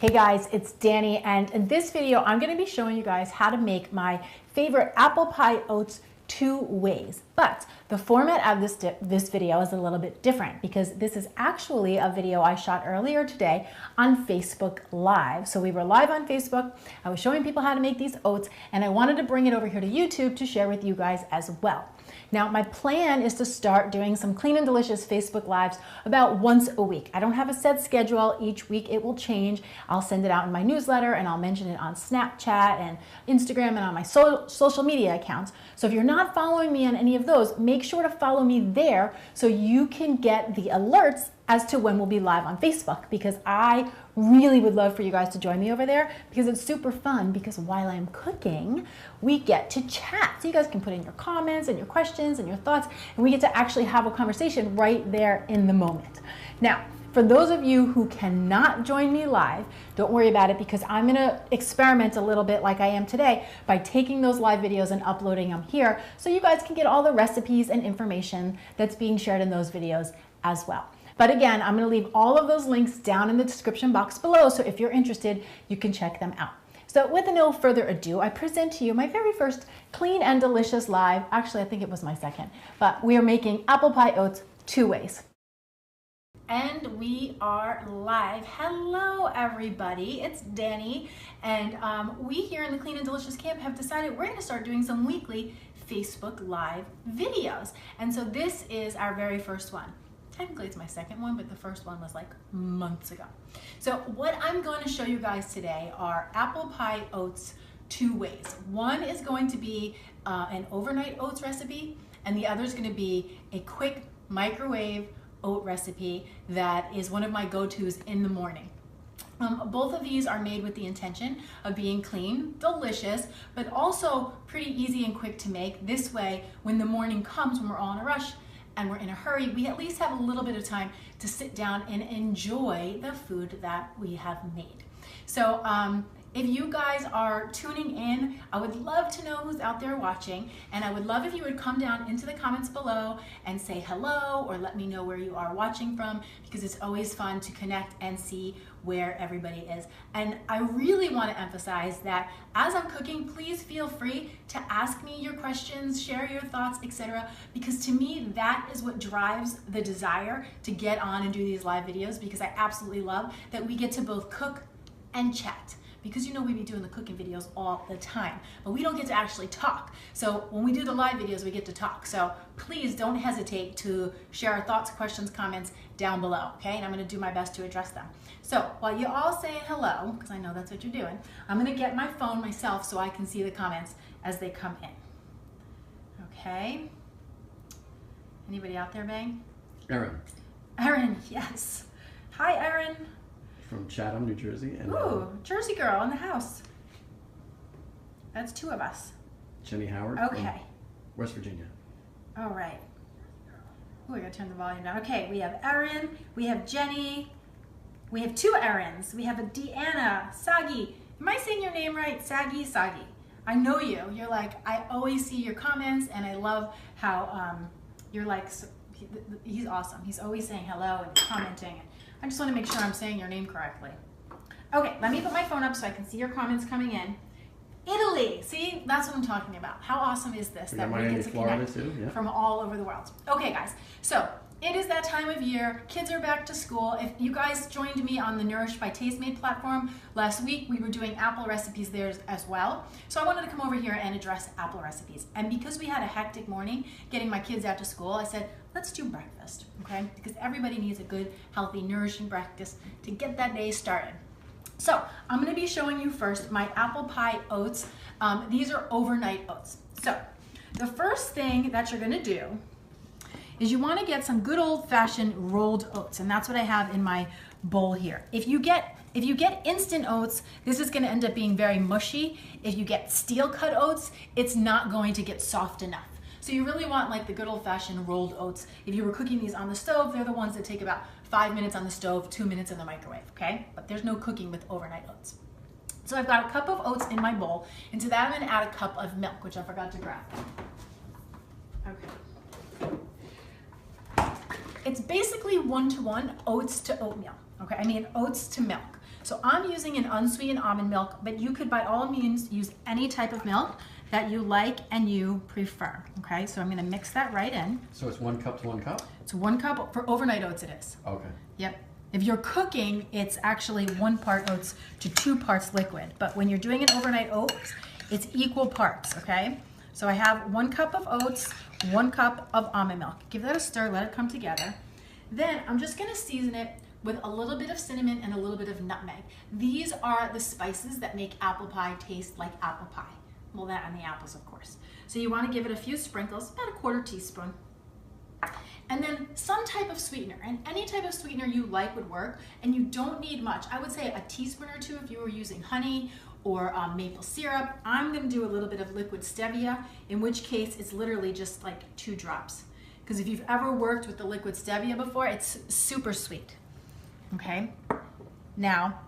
Hey guys, it's Danny, and in this video I'm going to be showing you guys how to make my favorite apple pie oats two ways. But the format of this video is a little bit different because this is actually a video I shot earlier today on Facebook Live. So we were live on Facebook, I was showing people how to make these oats, and I wanted to bring it over here to YouTube to share with you guys as well. Now, my plan is to start doing some clean and delicious Facebook Lives about once a week. I don't have a set schedule. Each week it will change. I'll send it out in my newsletter and I'll mention it on Snapchat and Instagram and on my social media accounts. So if you're not following me on any of those, make sure to follow me there so you can get the alerts as to when we'll be live on Facebook, because I really would love for you guys to join me over there because it's super fun, because while I'm cooking, we get to chat. So you guys can put in your comments and your questions and your thoughts, and we get to actually have a conversation right there in the moment. Now, for those of you who cannot join me live, don't worry about it, because I'm gonna experiment a little bit like I am today by taking those live videos and uploading them here so you guys can get all the recipes and information that's being shared in those videos as well. But again, I'm going to leave all of those links down in the description box below, so if you're interested, you can check them out. So with no further ado, I present to you my very first clean and delicious live. Actually, I think it was my second, but we are making apple pie oats two ways. And we are live. Hello everybody, it's Danny, and we here in the Clean and Delicious camp have decided we're going to start doing some weekly Facebook Live videos. And so this is our very first one. Technically it's my second one, but the first one was like months ago. So what I'm going to show you guys today are apple pie oats two ways. One is going to be an overnight oats recipe, and the other is going to be a quick microwave oat recipe that is one of my go-tos in the morning. Both of these are made with the intention of being clean, delicious, but also pretty easy and quick to make. This way, when the morning comes, when we're all in a rush and we're in a hurry, we at least have a little bit of time to sit down and enjoy the food that we have made. So if you guys are tuning in, I would love to know who's out there watching, and I would love if you would come down into the comments below and say hello, or let me know where you are watching from, because it's always fun to connect and see where everybody is. And I really want to emphasize that as I'm cooking, please feel free to ask me your questions, share your thoughts, etc., because to me that is what drives the desire to get on and do these live videos, because I absolutely love that we get to both cook and chat. Because you know we be doing the cooking videos all the time, but we don't get to actually talk. So when we do the live videos, we get to talk. So please don't hesitate to share our thoughts, questions, comments down below, okay? And I'm gonna do my best to address them. So while you're all saying hello, because I know that's what you're doing, I'm gonna get my phone myself so I can see the comments as they come in. Okay. Anybody out there, Bang? Erin. Erin, yes. Hi, Erin. From Chatham, New Jersey. And ooh, Jersey girl in the house. That's two of us. Jenny Howard. Okay. From West Virginia. All right. Ooh, I gotta turn the volume down. Okay, we have Erin, we have Jenny, we have two Erins. We have a Deanna, Sagi. Am I saying your name right? Sagi. I know you. You're like, I always see your comments, and I love how you're like, he's awesome. He's always saying hello and commenting. I just want to make sure I'm saying your name correctly. Okay, let me put my phone up so I can see your comments coming in. Italy, see, that's what I'm talking about. How awesome is this that we get to connect from all over the world? Okay, guys, so it is that time of year. Kids are back to school. If you guys joined me on the Nourished by Tastemade platform last week, we were doing apple recipes there as well. So I wanted to come over here and address apple recipes. And because we had a hectic morning getting my kids out to school, I said, let's do breakfast, okay? Because everybody needs a good, healthy, nourishing breakfast to get that day started. So I'm gonna be showing you first my apple pie oats. These are overnight oats. So the first thing that you're gonna do is you wanna get some good old-fashioned rolled oats, and that's what I have in my bowl here. If you get instant oats, this is gonna end up being very mushy. If you get steel cut oats, it's not going to get soft enough. So you really want like the good old-fashioned rolled oats. If you were cooking these on the stove, they're the ones that take about 5 minutes on the stove, 2 minutes in the microwave, okay? But there's no cooking with overnight oats. So I've got a cup of oats in my bowl, and to that I'm gonna add a cup of milk, which I forgot to grab. Okay. It's basically 1-to-1 oats to oatmeal, okay? I mean oats to milk. So I'm using an unsweetened almond milk, but you could by all means use any type of milk that you like and you prefer. Okay, so I'm gonna mix that right in. So it's 1 cup to 1 cup? It's 1 cup, for overnight oats it is. Okay. Yep. If you're cooking, it's actually 1 part oats to 2 parts liquid. But when you're doing an overnight oats, it's equal parts, okay? So I have 1 cup of oats, 1 cup of almond milk. Give that a stir, let it come together. Then I'm just gonna season it with a little bit of cinnamon and a little bit of nutmeg. These are the spices that make apple pie taste like apple pie. Well, that and the apples, of course. So you wanna give it a few sprinkles, about a 1/4 teaspoon. And then some type of sweetener, and any type of sweetener you like would work, and you don't need much. I would say a teaspoon or 2 if you were using honey or maple syrup. I'm gonna do a little bit of liquid stevia, in which case it's literally just like 2 drops. Because if you've ever worked with the liquid stevia before, it's super sweet, okay? Now,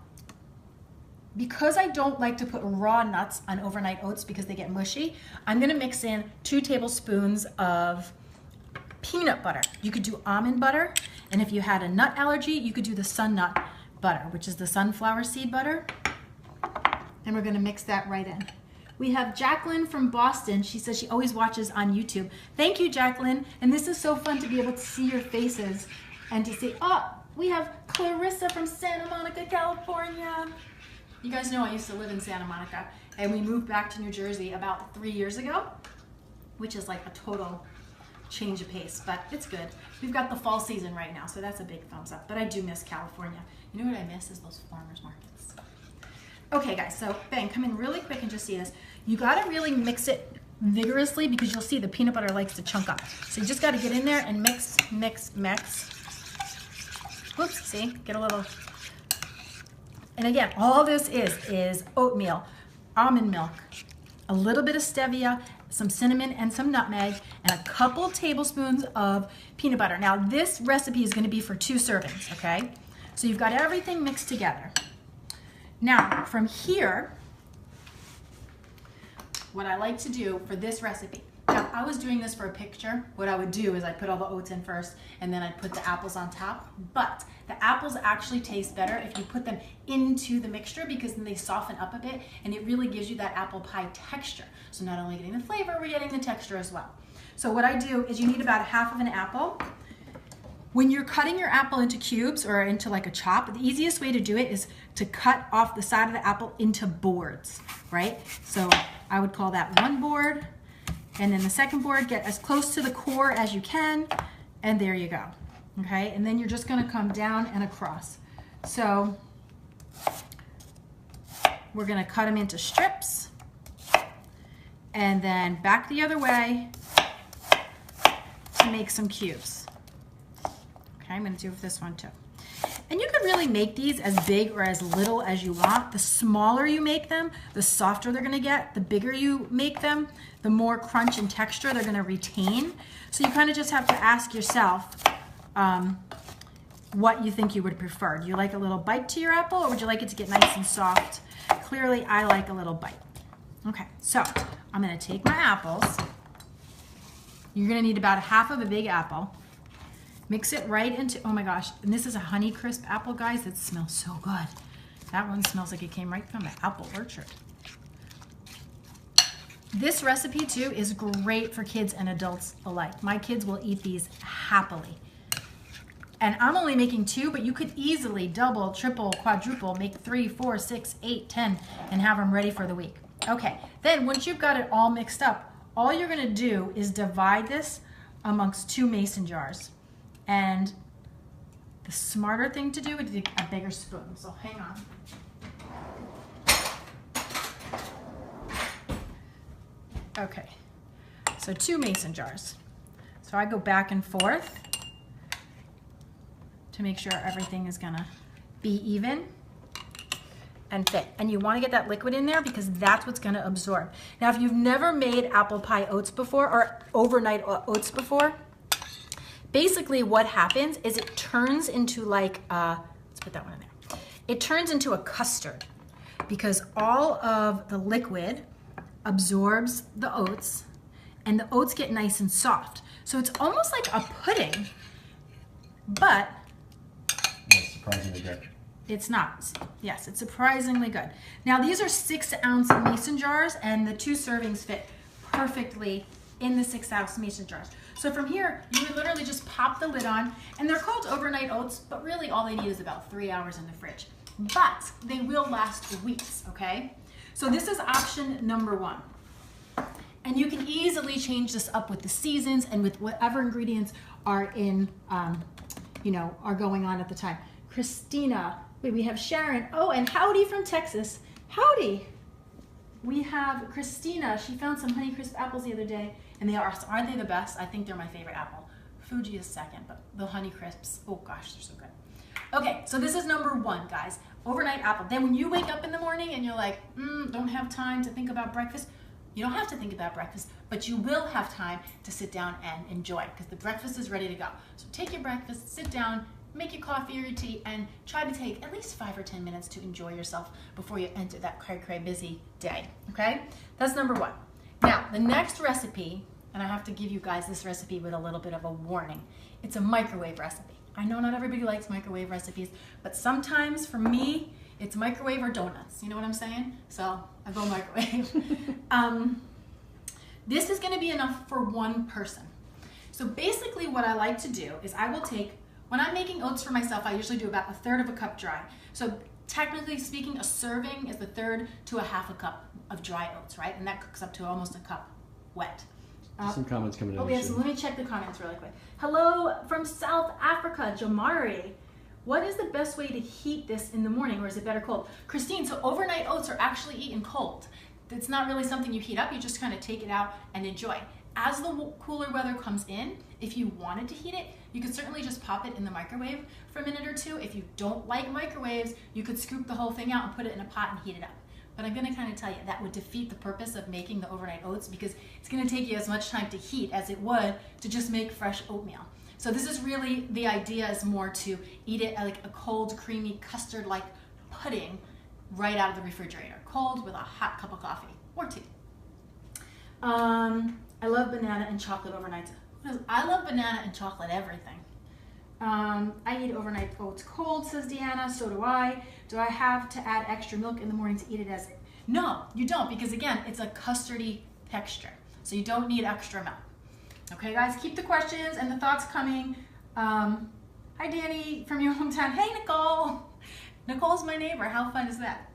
because I don't like to put raw nuts on overnight oats because they get mushy, I'm gonna mix in 2 tablespoons of peanut butter. You could do almond butter, and if you had a nut allergy, you could do the sun nut butter, which is the sunflower seed butter. And we're gonna mix that right in. We have Jacqueline from Boston. She says she always watches on YouTube. Thank you, Jacqueline. And this is so fun to be able to see your faces and to see, oh, we have Clarissa from Santa Monica, California. You guys know I used to live in Santa Monica, and we moved back to New Jersey about 3 years ago, which is like a total change of pace, but it's good. We've got the fall season right now, so that's a big thumbs up, but I do miss California. You know what I miss is those farmers markets. Okay guys, so bang, come in really quick and just see this. You gotta really mix it vigorously because you'll see the peanut butter likes to chunk up. So you just gotta get in there and mix, mix, mix. Whoops, see, get a little. And again, all this is oatmeal, almond milk, a little bit of stevia, some cinnamon and some nutmeg, and a couple tablespoons of peanut butter. Now this recipe is gonna be for 2 servings, okay? So you've got everything mixed together. Now from here, what I like to do for this recipe, now I was doing this for a picture. What I would do is I'd put all the oats in first and then I'd put the apples on top, but the apples actually taste better if you put them into the mixture because then they soften up a bit and it really gives you that apple pie texture. So not only getting the flavor, we're getting the texture as well. So what I do is you need about 1/2 of an apple. When you're cutting your apple into cubes or into like a chop, the easiest way to do it is to cut off the side of the apple into boards, right? So I would call that 1 board, and then the second board, get as close to the core as you can, and there you go, okay? And then you're just gonna come down and across. So we're gonna cut them into strips, and then back the other way to make some cubes. Okay, I'm gonna do this one too. And you can really make these as big or as little as you want. The smaller you make them, the softer they're gonna get. The bigger you make them, the more crunch and texture they're gonna retain. So you kind of just have to ask yourself what you think you would prefer. Do you like a little bite to your apple, or would you like it to get nice and soft? Clearly, I like a little bite. Okay, so I'm gonna take my apples. You're gonna need about 1/2 of a big apple. Mix it right into, oh my gosh, and this is a Honeycrisp apple, guys. It smells so good. That one smells like it came right from the apple orchard. This recipe too is great for kids and adults alike. My kids will eat these happily. And I'm only making 2, but you could easily double, triple, quadruple, make 3, 4, 6, 8, 10, and have them ready for the week. Okay, then once you've got it all mixed up, all you're gonna do is divide this amongst 2 mason jars. And the smarter thing to do would be a bigger spoon. So hang on. Okay, so 2 mason jars. So I go back and forth to make sure everything is gonna be even and fit. And you wanna get that liquid in there because that's what's gonna absorb. Now, if you've never made apple pie oats before or overnight oats before, basically what happens is it turns into like, let's put that one in there. It turns into a custard because all of the liquid absorbs the oats and the oats get nice and soft. So it's almost like a pudding, but it's surprisingly good. It's not. Yes, it's surprisingly good. Now these are 6-ounce mason jars, and the 2 servings fit perfectly in the 6-ounce mason jars. So from here, you would literally just pop the lid on, and they're called overnight oats, but really all they need is about 3 hours in the fridge. But they will last weeks, okay? So this is option number 1. And you can easily change this up with the seasons and with whatever ingredients are in, are going on at the time. Christina, wait, we have Sharon. Oh, and Howdy from Texas. Howdy. We have Christina. She found some Honeycrisp apples the other day, and aren't they the best? I think they're my favorite apple. Fuji is second, but the Honeycrisps, oh gosh, they're so good. Okay, so this is number 1, guys. Overnight apple. Then when you wake up in the morning and you're like, don't have time to think about breakfast, you don't have to think about breakfast, but you will have time to sit down and enjoy, because the breakfast is ready to go. So take your breakfast, sit down, make your coffee or your tea, and try to take at least 5 or 10 minutes to enjoy yourself before you enter that cray busy day, okay? That's number 1. Now, the next recipe, and I have to give you guys this recipe with a little bit of a warning. It's a microwave recipe. I know not everybody likes microwave recipes, but sometimes for me, it's microwave or donuts. You know what I'm saying? So I go microwave. This is gonna be enough for 1 person. So basically what I like to do is I will take, when I'm making oats for myself, I usually do about 1/3 of a cup dry. So technically speaking, a serving is 1/3 to 1/2 a cup of dry oats, right? And that cooks up to almost a cup wet. Some comments coming in. Oh yes, so let me check the comments really quick. Hello from South Africa, Jamari. What is the best way to heat this in the morning, or is it better cold? Christine, so overnight oats are actually eaten cold. It's not really something you heat up, you just kind of take it out and enjoy. As the cooler weather comes in, if you wanted to heat it, you could certainly just pop it in the microwave for a minute or 2. If you don't like microwaves, you could scoop the whole thing out and put it in a pot and heat it up. But I'm gonna kind of tell you that would defeat the purpose of making the overnight oats, because it's gonna take you as much time to heat as it would to just make fresh oatmeal. So this is really, the idea is more to eat it like a cold, creamy, custard-like pudding right out of the refrigerator, cold with a hot cup of coffee or tea. I love banana and chocolate overnight. I love banana and chocolate everything. I eat overnight oats cold, says Deanna, so do I. Do I have to add extra milk in the morning to eat it as? No, you don't, because again, it's a custardy texture. So you don't need extra milk. Okay guys, keep the questions and the thoughts coming. Hi Danny from your hometown. Hey Nicole. Nicole's my neighbor, how fun is that?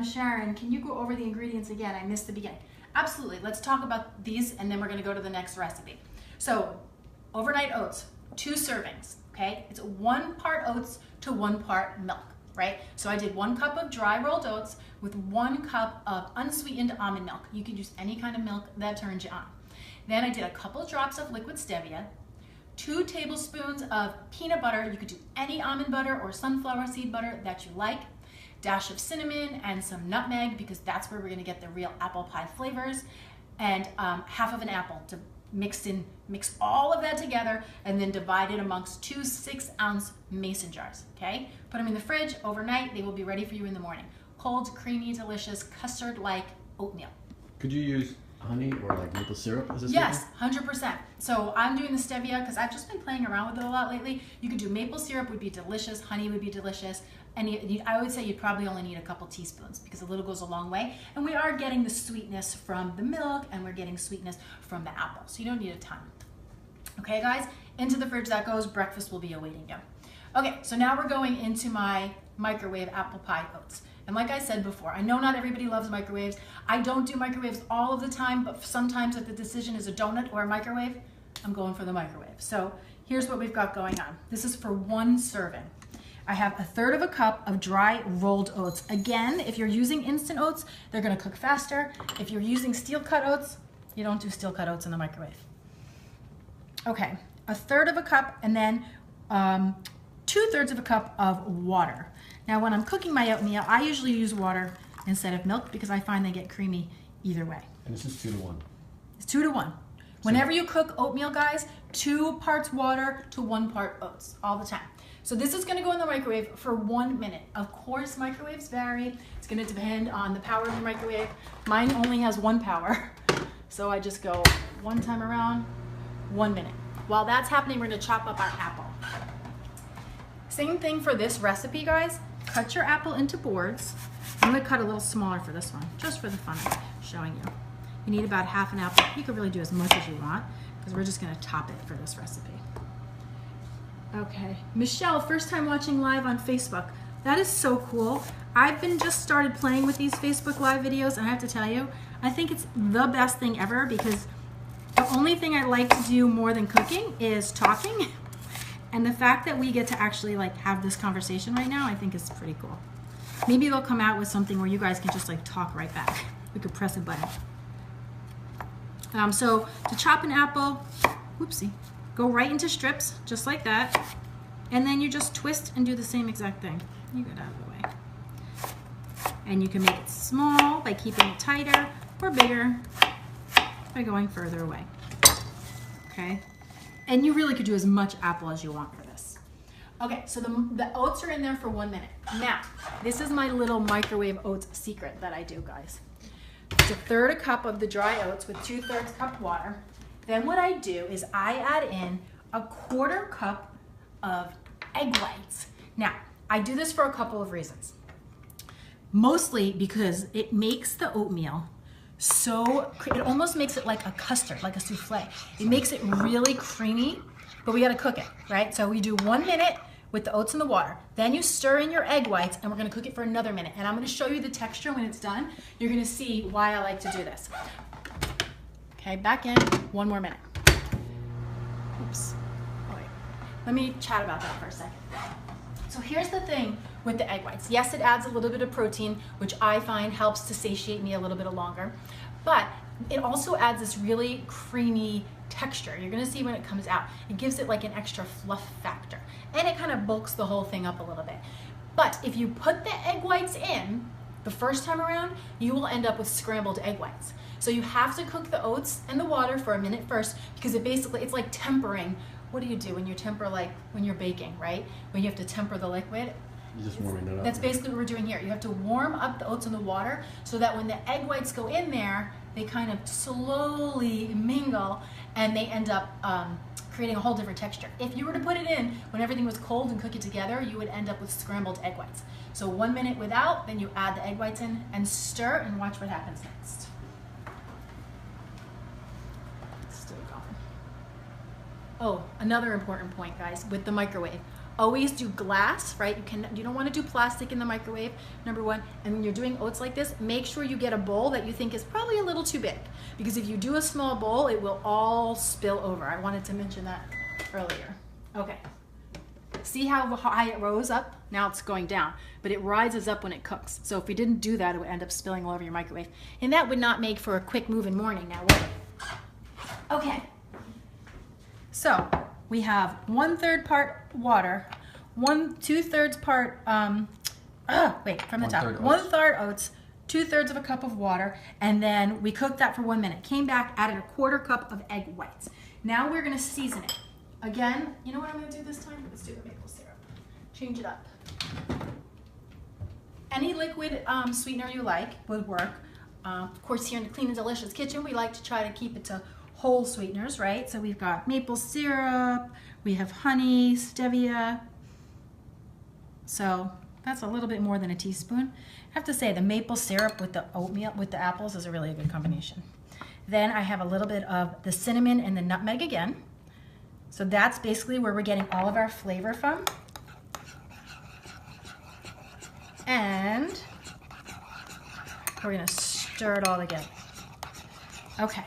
Sharon, can you go over the ingredients again? I missed the beginning. Absolutely, let's talk about these and then we're gonna go to the next recipe. So, overnight oats, 2 servings, okay? It's 1 part oats to 1 part milk, right? So I did 1 cup of dry rolled oats with 1 cup of unsweetened almond milk. You can use any kind of milk that turns you on. Then I did a couple drops of liquid stevia, 2 tablespoons of peanut butter. You could do any almond butter or sunflower seed butter that you like, dash of cinnamon and some nutmeg, because that's where we're gonna get the real apple pie flavors, and half of an apple to mix all of that together and then divide it amongst 2 6-ounce mason jars, okay? Put them in the fridge overnight. They will be ready for you in the morning. Cold, creamy, delicious, custard-like oatmeal. Could you use honey or like maple syrup as a serving? Yes, 100%. So I'm doing the stevia because I've just been playing around with it a lot lately. You could do maple syrup, would be delicious. Honey would be delicious. And I would say you'd probably only need a couple teaspoons, because a little goes a long way. And we are getting the sweetness from the milk, and we're getting sweetness from the apple. So you don't need a ton. Okay guys, into the fridge that goes. Breakfast will be awaiting you. Okay, so now we're going into my microwave apple pie oats. And like I said before, I know not everybody loves microwaves. I don't do microwaves all of the time, but sometimes if the decision is a donut or a microwave, I'm going for the microwave. So here's what we've got going on. This is for 1 serving. I have 1/3 of a cup of dry rolled oats. Again, if you're using instant oats, they're gonna cook faster. If you're using steel cut oats, you don't do steel cut oats in the microwave. Okay, 1/3 of a cup, and then 2/3 of a cup of water. Now when I'm cooking my oatmeal, I usually use water instead of milk because I find they get creamy either way. And this is 2 to 1. It's 2 to 1. Whenever you cook oatmeal, guys, 2 parts water to 1 part oats all the time. So this is gonna go in the microwave for 1 minute. Of course, microwaves vary. It's gonna depend on the power of the microwave. Mine only has 1 power. So I just go 1 time around, 1 minute. While that's happening, we're gonna chop up our apple. Same thing for this recipe, guys. cut your apple into boards. I'm gonna cut a little smaller for this one, just for the fun of showing you. You need about half an apple. You can really do as much as you want, because we're just gonna top it for this recipe. Okay, Michelle, first time watching live on Facebook. That is so cool. I've been just started playing with these Facebook Live videos, and I have to tell you, I think it's the best thing ever, because the only thing I like to do more than cooking is talking. And the fact that we get to actually like have this conversation right now, I think is pretty cool. Maybe they'll come out with something where you guys can just like talk right back. We could press a button. So to chop an apple, whoopsie, go right into strips, just like that. And then you just twist and do the same exact thing. You get out of the way. And you can make it small by keeping it tighter, or bigger by going further away. Okay? And you really could do as much apple as you want for this. Okay, so the oats are in there for 1 minute. Now, this is my little microwave oats secret that I do, guys. It's 1/3 cup of the dry oats with 2/3 cup water. Then what I do is I add in 1/4 cup of egg whites. Now, I do this for a couple of reasons. Mostly because it makes the oatmeal it almost makes it like a custard, like a souffle. It makes it really creamy, but we gotta cook it, right? So we do 1 minute with the oats and the water. Then you stir in your egg whites, and we're gonna cook it for another minute. And I'm gonna show you the texture when it's done. You're gonna see why I like to do this. Okay, back in, 1 more minute. Oops, oh, wait. Let me chat about that for a second. So here's the thing with the egg whites. Yes, it adds a little bit of protein, which I find helps to satiate me a little bit longer, but it also adds this really creamy texture. You're gonna see when it comes out. It gives it like an extra fluff factor, and it kind of bulks the whole thing up a little bit. But if you put the egg whites in the first time around, you will end up with scrambled egg whites. So you have to cook the oats and the water for a minute first, because it's like tempering. What do you do when you temper, like when you're baking, right? When you have to temper the liquid. You're just warming it up. That's basically what we're doing here. You have to warm up the oats and the water so that when the egg whites go in there, they kind of slowly mingle and they end up creating a whole different texture. If you were to put it in when everything was cold and cook it together, you would end up with scrambled egg whites. So 1 minute without, then you add the egg whites in and stir and watch what happens next. Still going. Oh, another important point, guys, with the microwave. Always do glass, right? You don't want to do plastic in the microwave, number one. And when you're doing oats like this, make sure you get a bowl that you think is probably a little too big. Because if you do a small bowl, it will all spill over. I wanted to mention that earlier. Okay. See how high it rose up? Now it's going down, but it rises up when it cooks. So if we didn't do that, it would end up spilling all over your microwave. And that would not make for a quick moving morning now, would it? Okay. So we have 1/3 part water, 2/3 part, from the top. 1/3 oats, 2/3 of a cup of water, and then we cooked that for 1 minute. Came back, added 1/4 cup of egg whites. Now we're gonna season it. Again, you know what I'm gonna do this time? Let's do the maple syrup. Change it up. Any liquid sweetener you like would work. Of course, here in the Clean and Delicious Kitchen, we like to try to keep it to whole sweeteners, right? So we've got maple syrup, we have honey, stevia. So that's a little bit more than a teaspoon. I have to say the maple syrup with the oatmeal, with the apples is a really good combination. Then I have a little bit of the cinnamon and the nutmeg again. So that's basically where we're getting all of our flavor from. And we're gonna stir it all together. Okay.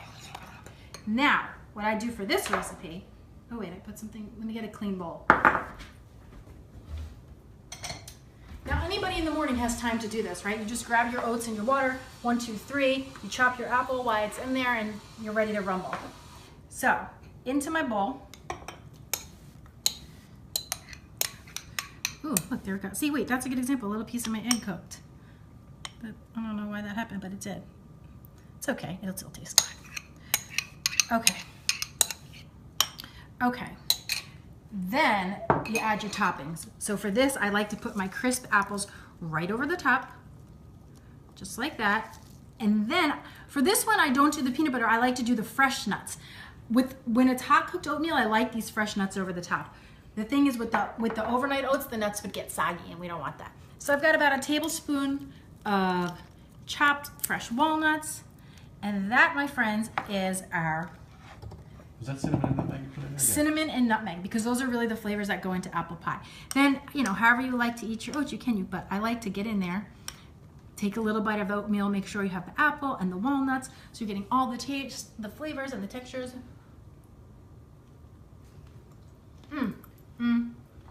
Now, what I do for this recipe, oh wait, I put something, let me get a clean bowl. Now, anybody in the morning has time to do this, right? You just grab your oats and your water, 1, 2, 3, you chop your apple while it's in there and you're ready to rumble. So, into my bowl. Ooh, look, there it goes. See, wait, that's a good example. A little piece of my egg cooked. But I don't know why that happened, but it did. It's okay, it'll still taste good. Okay. Okay. Then you add your toppings. So for this, I like to put my crisp apples right over the top, just like that. And then for this one, I don't do the peanut butter. I like to do the fresh nuts. When it's hot cooked oatmeal, I like these fresh nuts over the top. The thing is with the overnight oats, the nuts would get soggy and we don't want that. So I've got about a tablespoon of chopped fresh walnuts, and that, my friends, is our Was that cinnamon and nutmeg you put in there? cinnamon and nutmeg, because those are really the flavors that go into apple pie. Then, you know, however you like to eat your oats, you can, but I like to get in there, take a little bite of oatmeal, make sure you have the apple and the walnuts, so you're getting all the taste, the flavors and the textures.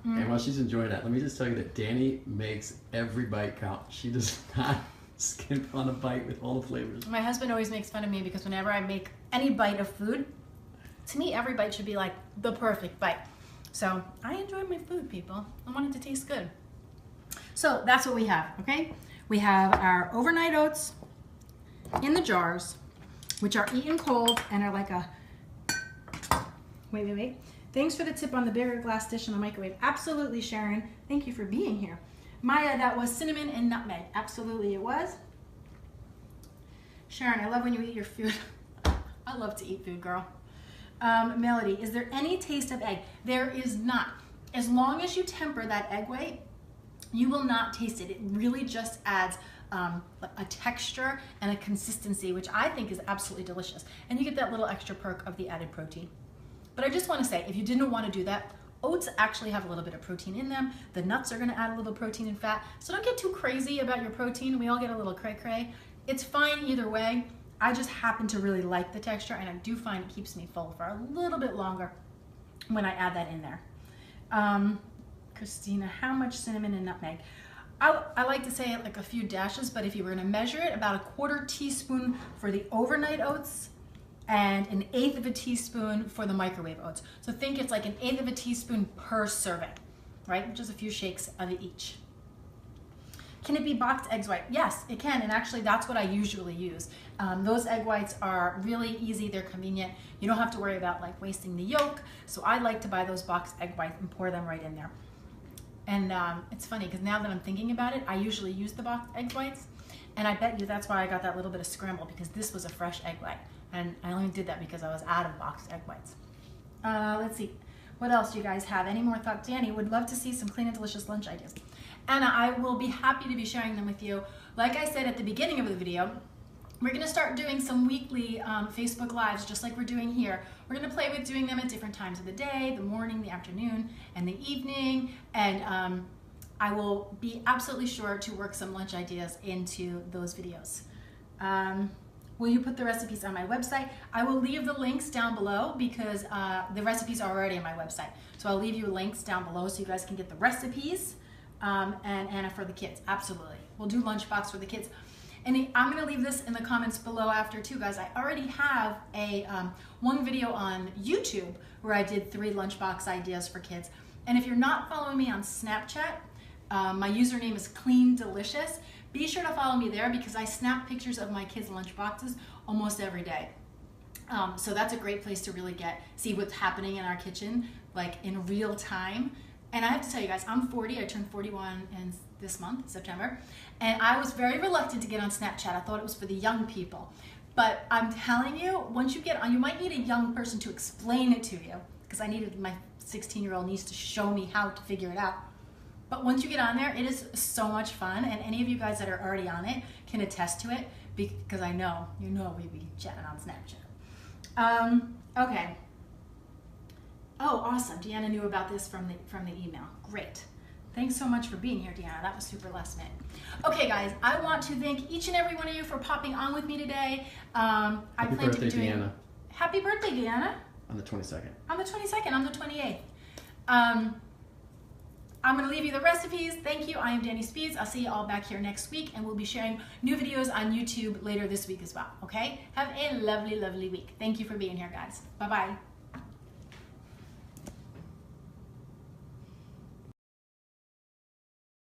And while she's enjoying that, let me just tell you that Danny makes every bite count. She does not skimp on a bite with all the flavors. My husband always makes fun of me because whenever I make any bite of food, to me, every bite should be like the perfect bite. So I enjoy my food, people. I want it to taste good. So that's what we have, okay? We have our overnight oats in the jars, which are eaten cold and are like a, wait. Thanks for the tip on the bigger glass dish in the microwave. Absolutely, Sharon. Thank you for being here. Maya, that was cinnamon and nutmeg. Absolutely, it was. Sharon, I love when you eat your food. I love to eat food, girl. Melody, is there any taste of egg? There is not. As long as you temper that egg white, you will not taste it. It really just adds a texture and a consistency, which I think is absolutely delicious. And you get that little extra perk of the added protein. But I just want to say, if you didn't want to do that, oats actually have a little bit of protein in them. The nuts are going to add a little protein and fat. So don't get too crazy about your protein. We all get a little cray-cray. It's fine either way. I just happen to really like the texture, and I do find it keeps me full for a little bit longer when I add that in there. Christina, how much cinnamon and nutmeg? I like to say like a few dashes, but if you were going to measure it, about 1/4 teaspoon for the overnight oats and 1/8 of a teaspoon for the microwave oats. So think it's like 1/8 of a teaspoon per serving, right? Just a few shakes of each. Can it be boxed eggs white? Yes, it can, and actually that's what I usually use. Those egg whites are really easy, they're convenient. You don't have to worry about like wasting the yolk, so I like to buy those boxed egg whites and pour them right in there. And it's funny, because now that I'm thinking about it, I usually use the boxed egg whites, and I bet you that's why I got that little bit of scramble, because this was a fresh egg white, and I only did that because I was out of boxed egg whites. Let's see, what else do you guys have? Any more thoughts? Danny, would love to see some clean and delicious lunch ideas. Anna, I will be happy to be sharing them with you. Like I said at the beginning of the video, we're going to start doing some weekly Facebook Lives, just like we're doing here. We're going to play with doing them at different times of the day, the morning, the afternoon, and the evening. And I will be absolutely sure to work some lunch ideas into those videos. Will you put the recipes on my website? I will leave the links down below because the recipes are already on my website. So I'll leave you links down below so you guys can get the recipes. And Anna, for the kids, absolutely. We'll do lunchbox for the kids. And I'm gonna leave this in the comments below after too, guys. I already have a one video on YouTube where I did 3 lunchbox ideas for kids. And if you're not following me on Snapchat, my username is Clean Delicious. Be sure to follow me there because I snap pictures of my kids' lunchboxes almost every day. So that's a great place to really see what's happening in our kitchen, like in real time. And I have to tell you guys, I'm 40, I turned 41 in this month, September, and I was very reluctant to get on Snapchat. I thought it was for the young people. But I'm telling you, once you get on, you might need a young person to explain it to you, because I needed my 16-year-old niece to show me how to figure it out. But once you get on there, it is so much fun, and any of you guys that are already on it can attest to it, because I know, we be chatting on Snapchat. Okay. Oh, awesome. Deanna knew about this from the email. Great. Thanks so much for being here, Deanna. That was super last minute. Okay, guys, I want to thank each and every one of you for popping on with me today. Happy birthday, Deanna. Happy birthday, Deanna. On the 22nd. On the 22nd, on the 28th. I'm going to leave you the recipes. Thank you. I am Danny Speeds. I'll see you all back here next week, and we'll be sharing new videos on YouTube later this week as well, okay? Have a lovely, lovely week. Thank you for being here, guys. Bye-bye.